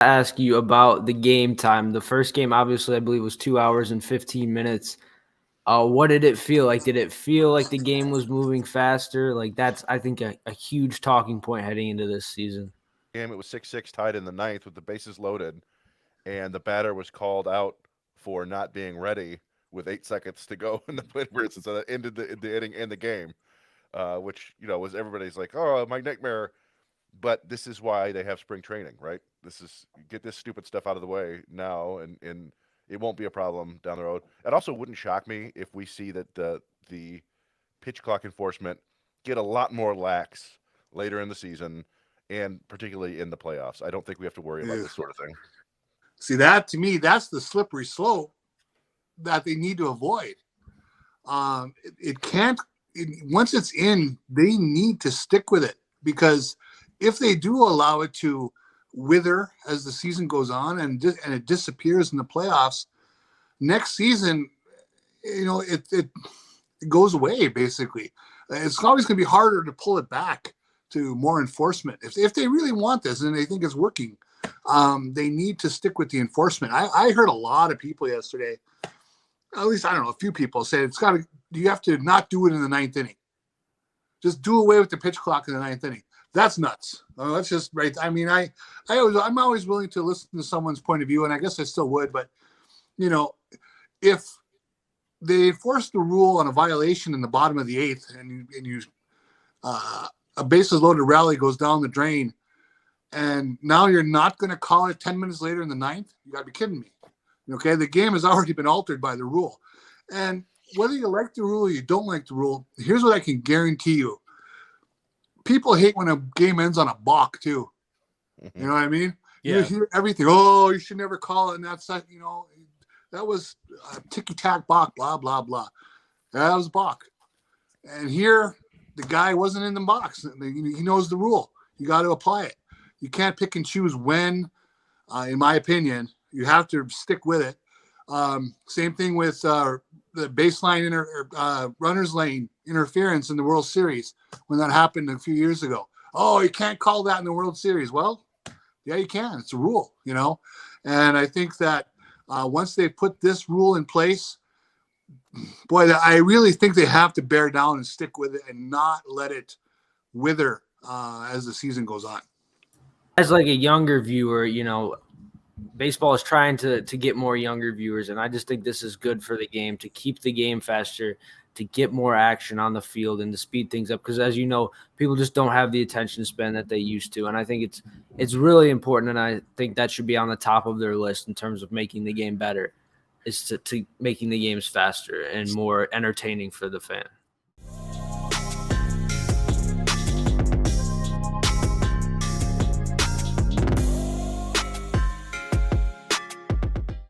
Ask you about the game time. The first game, obviously, I believe was 2 hours and 15 minutes. What did it feel like? Did it feel like the game was moving faster? Like that's, I think, a huge talking point heading into this season. Game, it was 6-6 tied in the ninth with the bases loaded, and the batter was called out for not being ready with 8 seconds to go in the plate, so that ended the inning and the game, which was everybody's like, oh, my nightmare. But this is why they have spring training, right? This is get this stupid stuff out of the way now, and it won't be a problem down the road. It also wouldn't shock me if we see that the pitch clock enforcement get a lot more lax later in the season, and particularly in the playoffs. I don't think we have to worry about Yeah. this sort of thing. See, that to me, that's the slippery slope that they need to avoid. It can't. Once it's in, they need to stick with it, because if they do allow it to wither as the season goes on and it disappears in the playoffs, next season, it goes away basically. It's always going to be harder to pull it back to more enforcement. If they really want this and they think it's working, they need to stick with the enforcement. I heard a lot of people yesterday, at least I don't know, a few people say you have to not do it in the ninth inning. Just do away with the pitch clock in the ninth inning. That's nuts. That's just right. I mean, I'm always willing to listen to someone's point of view, and I guess I still would. But if they enforce the rule on a violation in the bottom of the eighth, and a bases loaded rally goes down the drain, and now you're not going to call it 10 minutes later in the ninth, you got to be kidding me. Okay, the game has already been altered by the rule, and whether you like the rule or you don't like the rule, here's what I can guarantee you. People hate when a game ends on a balk too. You know what I mean? Yeah. You hear everything. Oh, you should never call it. And that's that. That was a ticky-tack balk. Blah blah blah. That was balk. And here, the guy wasn't in the box. He knows the rule. You got to apply it. You can't pick and choose when. In my opinion, you have to stick with it. Same thing with the baseline runner's lane interference in the World Series when that happened a few years ago. Oh, you can't call that in the World Series. Well, yeah, you can. It's a rule, And I think that once they put this rule in place, boy, I really think they have to bear down and stick with it and not let it wither as the season goes on. As like a younger viewer, baseball is trying to get more younger viewers, and I just think this is good for the game, to keep the game faster, to get more action on the field and to speed things up, because as you know, people just don't have the attention span that they used to, and I think it's really important, and I think that should be on the top of their list in terms of making the game better, is to making the games faster and more entertaining for the fan.